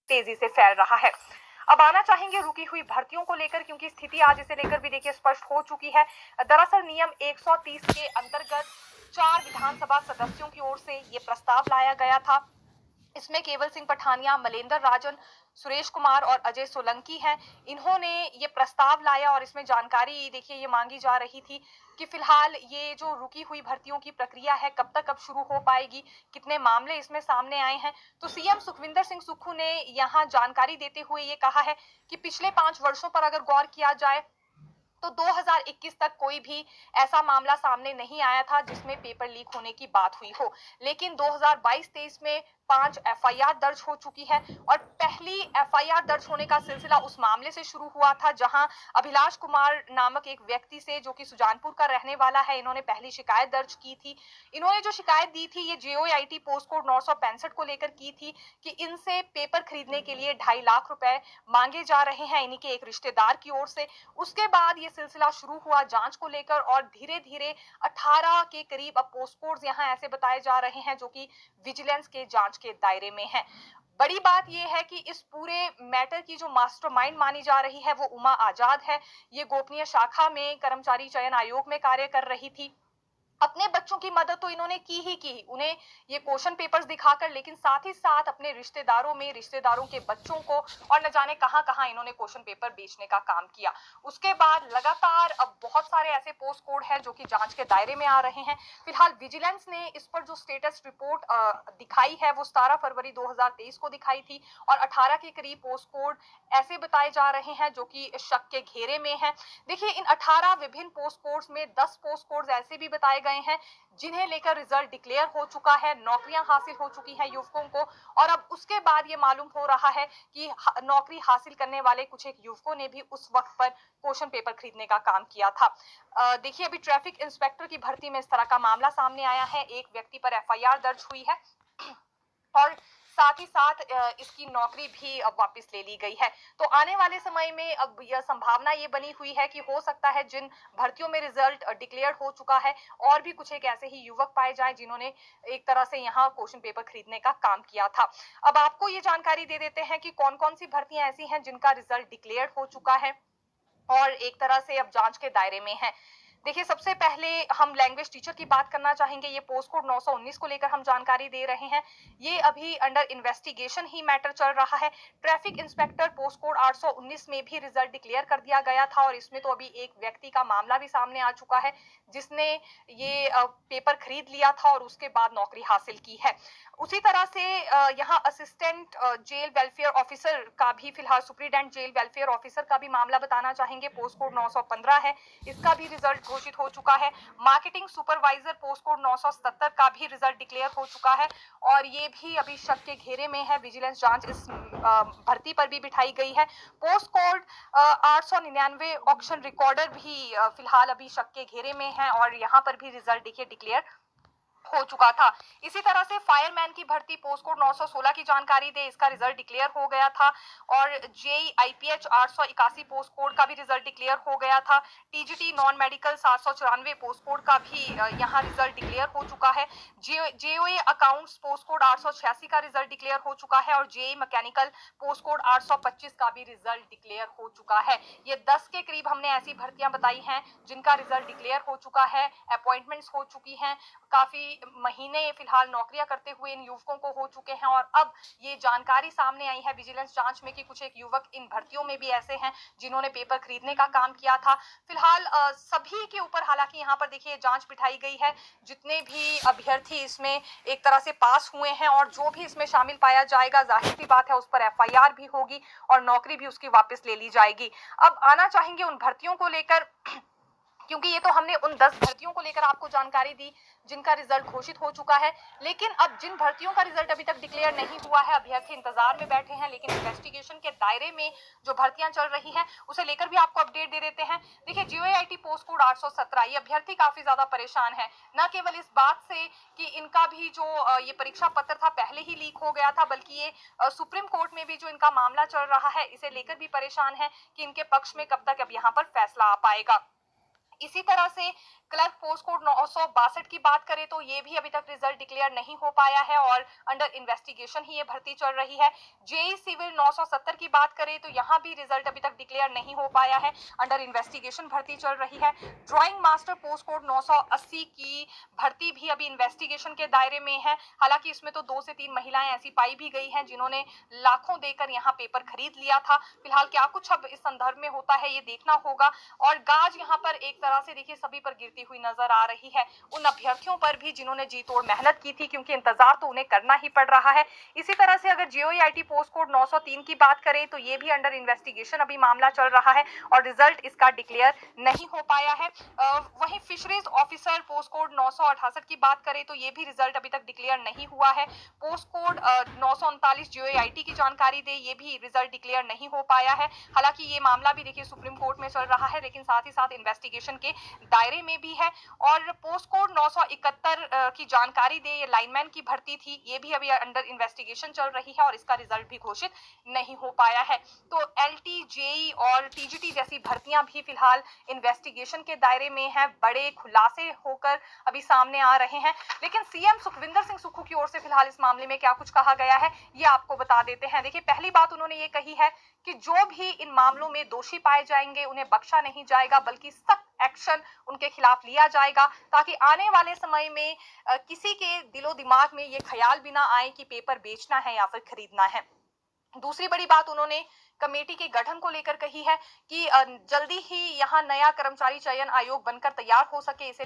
तेजी से फैल रहा है। अब आना चाहेंगे रुकी हुई भर्तियों को लेकर, क्योंकि स्थिति आज इसे लेकर भी देखिए स्पष्ट हो चुकी है। दरअसल नियम 130 के अंतर्गत 4 विधानसभा सदस्यों की ओर से ये प्रस्ताव लाया गया था। इसमें केवल सिंह पठानिया, मलेंद्र राजन, सुरेश कुमार और अजय सोलंकी हैं। इन्होंने ये प्रस्ताव लाया और इसमें जानकारी देखिए ये मांगी जा रही थी कि फिलहाल ये जो रुकी हुई भर्तियों की प्रक्रिया है कब तक अब शुरू हो पाएगी, कितने मामले इसमें सामने आए हैं। तो सीएम सुखविंदर सिंह सुक्खू ने यहाँ जानकारी देते हुए ये कहा है कि पिछले 5 वर्षों पर अगर गौर किया जाए तो 2021 तक कोई भी ऐसा मामला सामने नहीं आया था जिसमें पेपर लीक होने की बात हुई हो, लेकिन 2022-23 में 5 एफआईआर दर्ज हो चुकी है और पहली एफआईआर दर्ज होने का सिलसिला उस मामले से शुरू हुआ था जहां अभिलाष कुमार नामक एक व्यक्ति से, जो कि सुजानपुर का रहने वाला है, इन्होंने पहली शिकायत दर्ज की थी। इन्होंने जो शिकायत दी थी ये जेओआईटी पोस्ट कोड 965 को लेकर की थी कि इनसे पेपर खरीदने के लिए 2.5 लाख रुपए मांगे जा रहे हैं इन्हीं के एक रिश्तेदार की ओर से। उसके बाद ये सिलसिला शुरू हुआ जांच को लेकर और धीरे धीरे 18 के करीब अब पोस्ट कोड्स यहाँ ऐसे बताए जा रहे हैं जो कि विजिलेंस के जांच के दायरे में हैं। बड़ी बात यह है कि इस पूरे मैटर की जो मास्टरमाइंड मानी जा रही है वो उमा आजाद है। ये गोपनीय शाखा में कर्मचारी चयन आयोग में कार्य कर रही थी। अपने बच्चों की मदद तो इन्होंने की ही की, उन्हें ये क्वेश्चन पेपर्स दिखाकर, लेकिन साथ ही साथ अपने रिश्तेदारों में, रिश्तेदारों के बच्चों को और न जाने कहां कहां इन्होंने क्वेश्चन पेपर बेचने का काम किया। उसके बाद लगातार अब बहुत सारे ऐसे पोस्ट कोड हैं जो कि जांच के दायरे में आ रहे हैं। फिलहाल विजिलेंस ने इस पर जो स्टेटस रिपोर्ट दिखाई है वो 17 फरवरी 2023 को दिखाई थी और 18 के करीब पोस्ट कोड ऐसे बताए जा रहे हैं जो कि शक के घेरे में हैं। देखिए इन 18 विभिन्न पोस्ट कोड्स में 10 पोस्ट कोड्स ऐसे भी बताए गए हैं जिन्हें लेकर रिजल्ट डिक्लेयर हो चुका है, नौकरियां हासिल हो चुकी हैं युवकों को, और अब उसके बाद ये मालूम हो रहा है कि नौकरी हासिल करने वाले कुछ एक युवकों ने भी उस वक्त पर क्वेश्चन पेपर खरीदने का काम किया था। देखिए अभी ट्रैफिक इंस्पेक्टर की भर्ती में इस तरह का मामला सामने आया है, एक व्यक्ति पर एफआईआर दर्ज हुई है और साथ ही साथ इसकी नौकरी भी अब वापस ले ली गई है। तो आने वाले समय में अब यह संभावना ये बनी हुई है कि हो सकता है जिन भर्तियों में रिजल्ट डिक्लेयर हो चुका है और भी कुछ एक ऐसे ही युवक पाए जाएं जिन्होंने एक तरह से यहाँ क्वेश्चन पेपर खरीदने का काम किया था। अब आपको ये जानकारी दे देते हैं कि कौन कौन सी भर्तियां ऐसी हैं जिनका रिजल्ट डिक्लेयर हो चुका है और एक तरह से अब जांच के दायरे में है। देखिए सबसे पहले हम लैंग्वेज टीचर की बात करना चाहेंगे। ये पोस्ट कोड 919 को लेकर हम जानकारी दे रहे हैं। ये अभी अंडर इन्वेस्टिगेशन ही मैटर चल रहा है। ट्रैफिक इंस्पेक्टर पोस्ट कोड 819 में भी रिजल्ट डिक्लेयर कर दिया गया था और इसमें तो अभी एक व्यक्ति का मामला भी सामने आ चुका है जिसने ये पेपर खरीद लिया था और उसके बाद नौकरी हासिल की है। उसी तरह से यहाँ असिस्टेंट जेल वेलफेयर ऑफिसर का भी, फिलहाल सुप्रीडेंट जेल वेलफेयर ऑफिसर का भी मामला बताना चाहेंगे। पोस्ट कोड 915 है, इसका भी रिजल्ट घोषित हो चुका है। मार्केटिंग सुपरवाइजर पोस्ट कोड 970 का भी रिजल्ट डिक्लेयर हो चुका है और ये भी अभी शक के घेरे में है। विजिलेंस जांच इस भर्ती पर भी बिठाई गई है। पोस्ट कोड 899 ऑक्शन रिकॉर्डर भी फिलहाल अभी शक के घेरे में है और यहाँ पर भी रिजल्ट देखिए डिक्लेयर हो चुका था। इसी तरह से फायरमैन की भर्ती पोस्ट कोड 916 की जानकारी दे, इसका रिजल्ट डिक्लेयर हो गया था और जेई आईपीएच 881 पोस्ट कोड का भी रिजल्ट डिक्लेयर हो गया था। TGT non medical 794 post code का भी यहाँ रिजल्ट डिक्लेयर हो चुका है। जेओए अकाउंट्स पोस्ट कोड 886 का रिजल्ट डिक्लेयर हो चुका है और जेई मैकेनिकल पोस्ट कोड 825 का भी रिजल्ट डिक्लेयर हो चुका है। ये 10 के करीब हमने ऐसी भर्तियां बताई हैं जिनका रिजल्ट डिक्लेयर हो चुका है, अपॉइंटमेंट्स हो चुकी हैं, काफी महीने फिलहाल नौकरियां करते हुए इन युवकों को हो चुके हैं और अब ये जानकारी सामने आई है विजिलेंस जांच में कि कुछ एक युवक इन भर्तियों में भी ऐसे हैं जिन्होंने पेपर खरीदने का काम किया था। फिलहाल सभी के ऊपर हालांकि यहाँ पर देखिए जांच बिठाई गई है, जितने भी अभ्यर्थी इसमें एक तरह से पास हुए हैं और जो भी इसमें शामिल पाया जाएगा, जाहिर सी बात है उस पर एफआईआर भी होगी और नौकरी भी उसकी वापस ले ली जाएगी। अब आना चाहेंगे उन भर्तियों को लेकर, क्योंकि ये तो हमने उन 10 भर्तियों को लेकर आपको जानकारी दी जिनका रिजल्ट घोषित हो चुका है, लेकिन अब जिन भर्तियों का रिजल्ट अभी तक डिक्लेयर नहीं हुआ है, अभ्यर्थी इंतजार में बैठे हैं, लेकिन इन्वेस्टिगेशन के दायरे में जो भर्तियां चल रही हैं उसे लेकर भी आपको अपडेट दे देते हैं। देखिए जेओआईटी पोस्ट कोड 817, ये अभ्यर्थी काफी ज्यादा परेशान है, न केवल इस बात से कि इनका भी जो ये परीक्षा पत्र था पहले ही लीक हो गया था, बल्कि ये सुप्रीम कोर्ट में भी जो इनका मामला चल रहा है इसे लेकर भी परेशान है कि इनके पक्ष में कब तक अब यहाँ पर फैसला आ पाएगा। इसी तरह से क्लर्क पोस्ट कोड 962 की बात करें तो ये भी अभी तक रिजल्ट डिक्लेयर नहीं हो पाया है और अंडर इन्वेस्टिगेशन ही ये भर्ती चल रही है। जेई सिविल 970 की बात करें तो यहाँ भी रिजल्ट अभी तक डिक्लेयर नहीं हो पाया है, अंडर इन्वेस्टिगेशन भर्ती चल रही है। ड्राइंग मास्टर पोस्ट कोड 980 की भर्ती भी अभी इन्वेस्टिगेशन के दायरे में है। हालांकि इसमें तो 2 से 3 महिलाएं ऐसी पाई भी गई हैं जिन्होंने लाखों देकर यहाँ पेपर खरीद लिया था। फिलहाल क्या कुछ अब इस संदर्भ में होता है ये देखना होगा। और गाज यहाँ पर एक तरह से देखिए सभी पर गिरती हुई नजर आ रही है, उन अभ्यर्थियों पर भी जिन्होंने जी तोड़ मेहनत की थी, क्योंकि इंतजार तो उन्हें करना ही पड़ रहा है। इसी तरह से अगर जीओईआईटी पोस्ट कोड 903 की बात करें तो ये भी अंडर इन्वेस्टिगेशन अभी मामला चल रहा है और रिजल्ट इसका डिक्लेयर नहीं हो पाया है। वहीं फिशरीज ऑफिसर पोस्ट कोड 968 की बात करें तो ये भी रिजल्ट अभी तक डिक्लेयर नहीं हुआ है। पोस्ट कोड 939 जीओईआईटी की जानकारी दे, ये भी रिजल्ट डिक्लेयर नहीं हो पाया है। हालांकि ये मामला भी देखिए सुप्रीम कोर्ट में चल रहा है, लेकिन साथ ही साथ इन्वेस्टिगेशन के दायरे में भी है। और पोस्ट कोड 971 की जानकारी दे, ये लाइनमैन की भर्ती थी, ये भी अभी अंडर इन्वेस्टिगेशन चल रही है और इसका रिजल्ट भी घोषित नहीं हो पाया है। तो एलटी, जेई और टीजीटी जैसी भर्तियां भी फिलहाल इन्वेस्टिगेशन के दायरे में है, बड़े खुलासे होकर अभी सामने आ रहे हैं। लेकिन सीएम सुखविंदर सिंह सुक्खू की ओर से फिलहाल इस मामले में क्या कुछ कहा गया है ये आपको बता देते हैं। देखिए, पहली बात उन्होंने ये कही है कि जो भी इन मामलों में दोषी पाए जाएंगे उन्हें बख्शा नहीं जाएगा, बल्कि सख्त एक्शन उनके खिलाफ लिया जाएगा, ताकि आने वाले समय में किसी के दिलो दिमाग में ये ख्याल भी ना आए कि पेपर बेचना है या फिर खरीदना है। दूसरी बड़ी बात उन्होंने कमेटी के गठन को लेकर कही है कि जल्दी ही यहाँ नया कर्मचारी चयन आयोग बनकर तैयार हो सके, इसे